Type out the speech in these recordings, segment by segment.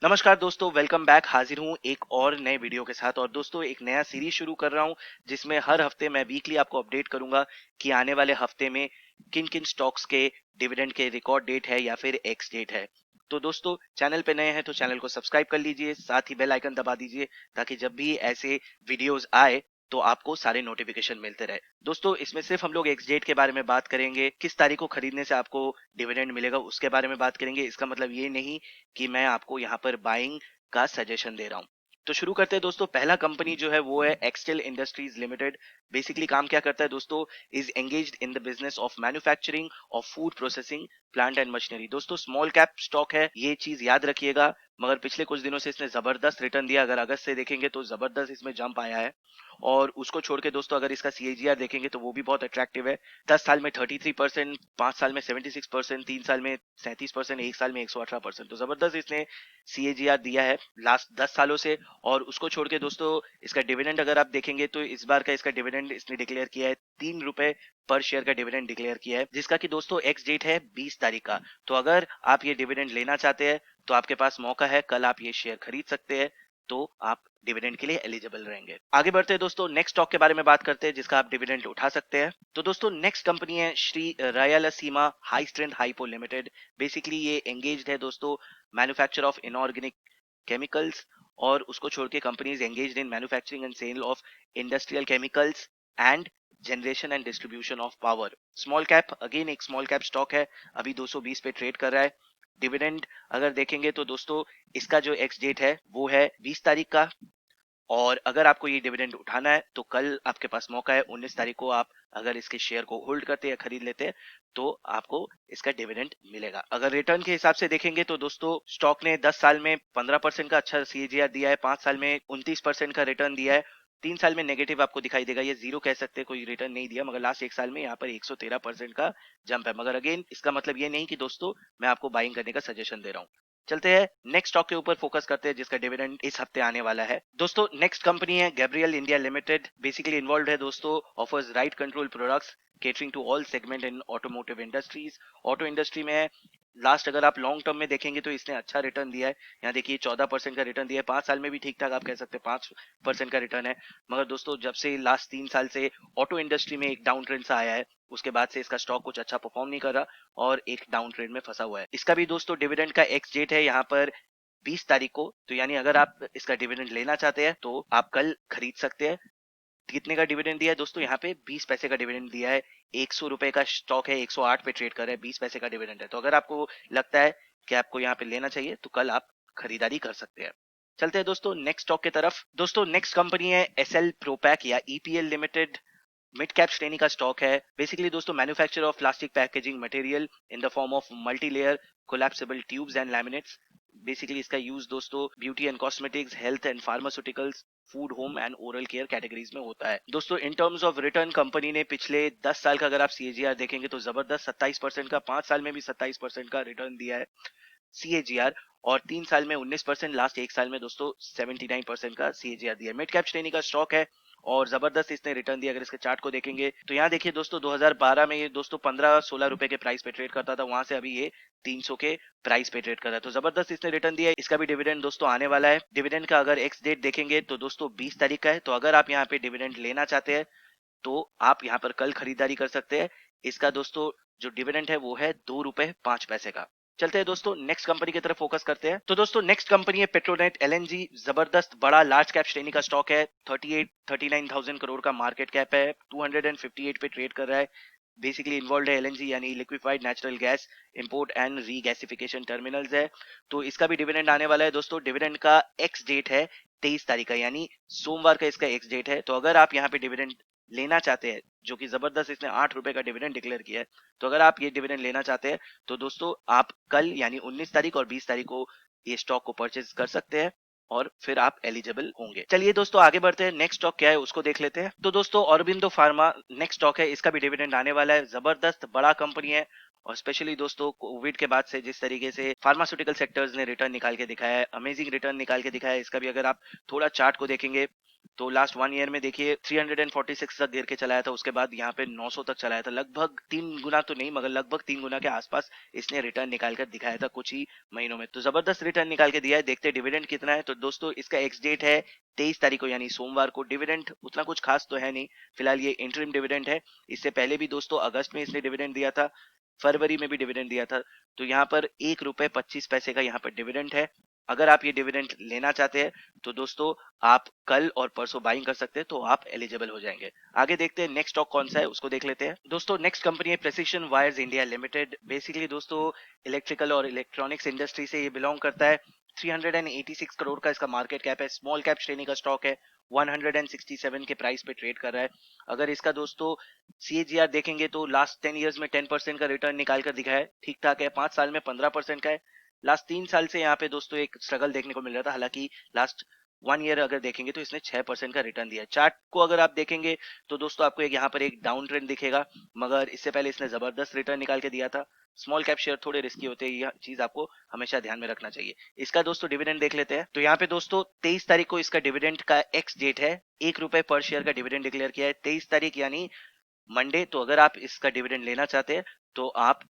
नमस्कार दोस्तों, welcome back. हाजिर हूँ एक और नए वीडियो के साथ। और दोस्तों एक नया सीरीज शुरू कर रहा हूँ जिसमें हर हफ्ते मैं वीकली आपको अपडेट करूंगा कि आने वाले हफ्ते में किन किन स्टॉक्स के डिविडेंड के रिकॉर्ड डेट है या फिर एक्स डेट है। तो दोस्तों चैनल पे नए हैं तो चैनल को सब्सक्राइब कर लीजिए, साथ ही बेल आइकन दबा दीजिए ताकि जब भी ऐसे वीडियोस आए तो आपको सारे नोटिफिकेशन मिलते रहे। दोस्तों इसमें सिर्फ हम लोग एक्स डेट के बारे में बात करेंगे, किस तारीख को खरीदने से आपको डिविडेंड मिलेगा उसके बारे में बात करेंगे। इसका मतलब ये नहीं कि मैं आपको यहाँ पर बाइंग का सजेशन दे रहा हूँ। तो शुरू करते हैं दोस्तों। पहला कंपनी जो है वो है एक्सटेल इंडस्ट्रीज लिमिटेड। बेसिकली काम क्या करता है दोस्तों, is engaged in the business of manufacturing of food processing plant and machinery. दोस्तों स्मॉल कैप स्टॉक है, ये चीज याद रखिएगा। मगर पिछले कुछ दिनों से इसने जबरदस्त रिटर्न दिया। अगर अगस्त से देखेंगे तो जबरदस्त इसमें जंप आया है। और उसको छोड़ के दोस्तों अगर इसका सीएजीआर देखेंगे तो वो भी बहुत अट्रैक्टिव है। 10 साल में 33%, 5 साल में 76%, 3 साल में 37%, एक साल में 118%। तो जबरदस्त इसने सीएजीआर दिया है लास्ट 10 सालों से। और उसको छोड़ के दोस्तों इसका डिविडेंड अगर आप देखेंगे तो इस बार का इसका डिविडेंड इसने डिक्लेयर किया है, 3 रुपए पर शेयर का डिविडेंड डिक्लेयर किया है, जिसका कि दोस्तों एक्स डेट है 20 तारीख का। तो अगर आप ये डिविडेंड लेना चाहते हैं तो आपके पास मौका है, कल आप ये शेयर खरीद सकते हैं, तो आप डिविडेंड के लिए एलिजिबल रहेंगे। आगे बढ़ते हैं दोस्तों, नेक्स्ट स्टॉक के बारे में बात करते हैं जिसका आप डिविडेंड उठा सकते हैं। तो दोस्तों नेक्स्ट कंपनी है Shri Rayalaseema high strength hypo limited. Basically ये एंगेज्ड है दोस्तों मैन्युफैक्चर ऑफ इनऑर्गेनिक केमिकल्स। और उसको छोड़ के companies engaged in manufacturing and sale of industrial chemicals and generation and distribution of power. Small cap, again एक स्मॉल कैप स्टॉक है, अभी 220 पे ट्रेड कर रहा है। डिविडेंड अगर देखेंगे तो दोस्तों इसका जो एक्स डेट है वो है 20 तारीख का। और अगर आपको ये डिविडेंड उठाना है तो कल आपके पास मौका है, 19 तारीख को आप अगर इसके शेयर को होल्ड करते हैं या खरीद लेते हैं तो आपको इसका डिविडेंड मिलेगा। अगर रिटर्न के हिसाब से देखेंगे तो दोस्तों स्टॉक ने 10 साल में 15% का अच्छा सीएजीआर दिया है, 5 साल में 29% का रिटर्न दिया है, 3 साल में नेगेटिव आपको दिखाई देगा, ये जीरो कह सकते हैं, कोई रिटर्न नहीं दिया। मगर लास्ट एक साल में यहाँ पर 113% का जंप है। मगर अगेन इसका मतलब ये नहीं कि दोस्तों मैं आपको बाइंग करने का सजेशन दे रहा हूँ। चलते हैं नेक्स्ट स्टॉक के ऊपर फोकस करते हैं जिसका डिविडेंड इस हफ्ते आने वाला है। दोस्तों नेक्स्ट कंपनी है Gabriel India limited. Basically involve है दोस्तों, offers ride control products catering to all segment in automotive industries. Auto industry में लास्ट अगर आप लॉन्ग टर्म में देखेंगे तो इसने अच्छा रिटर्न दिया है। यहाँ देखिए 14% का रिटर्न दिया है, 5 साल में भी ठीक ठाक आप कह सकते हैं 5% का रिटर्न है। मगर दोस्तों जब से लास्ट 3 साल से ऑटो इंडस्ट्री में एक डाउन ट्रेंड सा आया है उसके बाद से इसका स्टॉक कुछ अच्छा परफॉर्म नहीं कर रहा और एक डाउन ट्रेंड में फंसा हुआ है। इसका भी दोस्तों डिविडेंड का एक्स डेट है यहाँ पर 20 तारीख को। तो यानी अगर आप इसका डिविडेंड लेना चाहते हैं तो आप कल खरीद सकते हैं। कितने का डिविडेंड दिया है दोस्तों, यहाँ पे 20 पैसे का डिविडेंड दिया है। 100 रुपए का स्टॉक है, 108 पे ट्रेड कर रहा है, 20 पैसे का डिविडेंड है। तो अगर आपको लगता है कि आपको यहाँ पे लेना चाहिए तो कल आप खरीदारी कर सकते हैं। चलते हैं दोस्तों नेक्स्ट स्टॉक की तरफ। दोस्तों नेक्स्ट कंपनी है एसएल प्रोपैक या ईपीएल लिमिटेड। मिड कैप श्रेणी का स्टॉक है। बेसिकली दोस्तों manufacture of plastic packaging material in the form of multi layer collapsible tubes and laminates. Basically इसका यूज दोस्तों beauty and cosmetics, health and pharmaceuticals, food, home and oral care categories में होता है। दोस्तों in terms of return company ने पिछले 10 साल का अगर आप सीएजीआर देखेंगे तो जबरदस्त 27% का, 5 साल में भी 27% का रिटर्न दिया है सीएजीआर। और 3 साल में 19%, लास्ट एक साल में दोस्तों 79% का सीएजीआर दिया। मिड कैप श्रेणी का स्टॉक है और जबरदस्त इसने रिटर्न दिया। अगर इसके चार्ट को देखेंगे तो यहाँ देखिए दोस्तों 2012 में ये दोस्तों 15-16 रुपए के प्राइस पे ट्रेड करता था, वहां से अभी ये 300 के प्राइस पे ट्रेड कर रहा है। तो जबरदस्त इसने रिटर्न दिया है। इसका भी डिविडेंड दोस्तों आने वाला है। डिविडेंड का अगर एक्स डेट देखेंगे तो दोस्तों 20 तारीख का है। तो अगर आप यहाँ पे डिविडेंड लेना चाहते हैं तो आप यहाँ पर कल खरीदारी कर सकते हैं। इसका दोस्तों जो डिविडेंड है वो है 2 रुपए 5 पैसे का। चलते हैं दोस्तों नेक्स्ट कंपनी की तरफ फोकस करते हैं। तो दोस्तों नेक्स्ट कंपनी है पेट्रोनेट एलएनजी। जबरदस्त बड़ा लार्ज कैप श्रेणी का स्टॉक है, 39,000 करोड़ का मार्केट कैप है, 258 पे ट्रेड कर रहा है। बेसिकली इन्वॉल्व है एलएनजी यानी liquefied natural gas import and regasification terminals है। तो इसका भी डिविडेंड आने वाला है दोस्तों। डिविडेंड का एक्स डेट है 23 तारीख का, यानी सोमवार का इसका एक्स डेट है। तो अगर आप यहाँ पे डिविडेंड लेना चाहते हैं, जो कि जबरदस्त इसने 8 रुपए का डिविडेंड डिक्लेयर किया है, तो अगर आप ये डिविडेंड लेना चाहते हैं तो दोस्तों आप कल यानी 19 तारीख और 20 तारीख को ये स्टॉक को परचेज कर सकते हैं और फिर आप एलिजिबल होंगे। चलिए दोस्तों आगे बढ़ते हैं, नेक्स्ट स्टॉक क्या है उसको देख लेते हैं। तो दोस्तों ऑरोबिंदो फार्मा नेक्स्ट स्टॉक है, इसका भी डिविडेंड आने वाला है। जबरदस्त बड़ा कंपनी है और स्पेशली दोस्तों कोविड के बाद से जिस तरीके से फार्मास्यूटिकल सेक्टर्स ने रिटर्न निकाल के दिखाया है, अमेजिंग रिटर्न निकाल के दिखाया है। इसका भी अगर आप थोड़ा चार्ट को देखेंगे तो लास्ट 1 ईयर में देखिए 346 तक गिर के चलाया था, उसके बाद यहाँ पे 900 तक चलाया था, लगभग 3 गुना तो नहीं मगर लगभग 3 गुना के आसपास इसने रिटर्न निकाल कर दिखाया था कुछ ही महीनों में। तो जबरदस्त रिटर्न निकाल के दिया है। देखते हैं डिविडेंड कितना है। तो दोस्तों इसका एक्स डेट है 23 तारीख को यानी सोमवार को। डिविडेंड उतना कुछ खास तो है नहीं, फिलहाल ये इंटरिम डिविडेंड है। इससे पहले भी दोस्तों अगस्त में इसने डिविडेंड दिया था, फरवरी में भी डिविडेंड दिया था। तो यहाँ पर 1 रुपए 25 पैसे का यहाँ पर डिविडेंड है। अगर आप ये डिविडेंड लेना चाहते हैं तो दोस्तों आप कल और परसों बाइंग कर सकते हैं, तो आप एलिजिबल हो जाएंगे। आगे देखते हैं नेक्स्ट स्टॉक कौन सा है, उसको देख लेते हैं। दोस्तों नेक्स्ट कंपनी है precision wires India limited. Basically दोस्तों इलेक्ट्रिकल और इलेक्ट्रॉनिक्स इंडस्ट्री से ये बिलोंग करता है। 386 करोड़ का इसका मार्केट कैप है, स्मॉल कैप श्रेणी का स्टॉक है, 167 के प्राइस पे ट्रेड कर रहा है। अगर इसका दोस्तों सीएजीआर देखेंगे तो लास्ट 10 इयर्स में 10% का रिटर्न निकाल कर दिखा है, ठीक ठाक है। 5 साल में 15% का है। लास्ट 3 साल से यहाँ पे दोस्तों एक स्ट्रगल देखने को मिल रहा था, हालांकि लास्ट 1 ईयर अगर देखेंगे तो इसने 6% का रिटर्न दिया है। चार्ट को अगर आप देखेंगे तो दोस्तों आपको एक यहाँ पर एक डाउन ट्रेंड दिखेगा, मगर इससे पहले इसने जबरदस्त रिटर्न निकाल के दिया था। स्मॉल कैप शेयर थोड़े रिस्की होते हैं, यह चीज आपको हमेशा ध्यान में रखना चाहिए। इसका दोस्तों डिविडेंड देख लेते हैं। तो यहाँ पे दोस्तों 23 तारीख को इसका डिविडेंड का एक्स डेट है, 1 रुपए पर शेयर का डिविडेंड डिक्लेयर किया है 23 तारीख यानी मंडे। तो अगर आप इसका डिविडेंड लेना चाहते हैं तो आप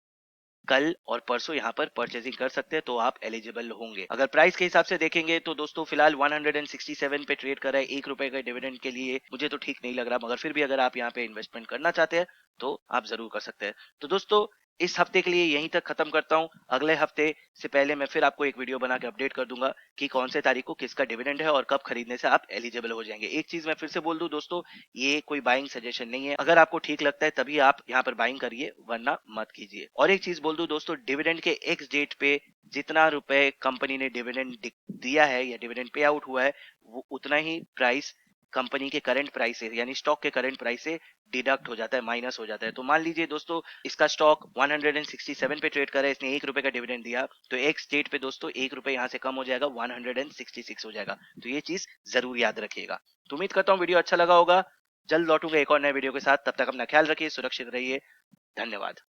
कल और परसों यहाँ पर परचेजिंग कर सकते हैं, तो आप एलिजिबल होंगे। अगर प्राइस के हिसाब से देखेंगे तो दोस्तों फिलहाल 167 पे ट्रेड कर रहा है। 1 रुपए का डिविडेंड के लिए मुझे तो ठीक नहीं लग रहा, मगर फिर भी अगर आप यहाँ पे इन्वेस्टमेंट करना चाहते हैं तो आप जरूर कर सकते हैं। तो दोस्तों इस हफ्ते के लिए यहीं तक खत्म करता हूँ। अगले हफ्ते से पहले मैं फिर आपको एक वीडियो बना के अपडेट कर दूंगा कि कौन से तारीख को किसका डिविडेंड है और कब खरीदने से आप एलिजिबल हो जाएंगे। एक चीज मैं फिर से बोल दूं दोस्तों, ये कोई बाइंग सजेशन नहीं है। अगर आपको ठीक लगता है तभी आप यहाँ पर बाइंग करिए, वरना मत कीजिए। और एक चीज बोल दूं दोस्तों, डिविडेंड के एक्स डेट पे जितना रुपए कंपनी ने डिविडेंड दिया है या डिविडेंड पे आउट हुआ है, वो उतना ही प्राइस कंपनी के करंट प्राइस से यानी स्टॉक के करंट प्राइस से डिडक्ट हो जाता है, माइनस हो जाता है। तो मान लीजिए दोस्तों इसका स्टॉक 167 पे ट्रेड कर रहा है, इसने 1 रुपए का डिविडेंड दिया, तो एक स्टेट पे दोस्तों 1 रुपए यहाँ से कम हो जाएगा, 166 हो जाएगा। तो ये चीज जरूर याद रखिएगा। तो उम्मीद करता हूँ वीडियो अच्छा लगा होगा। जल्द लौटूंगा एक और नए वीडियो के साथ, तब तक अपना ख्याल रखिए, सुरक्षित रहिए। धन्यवाद।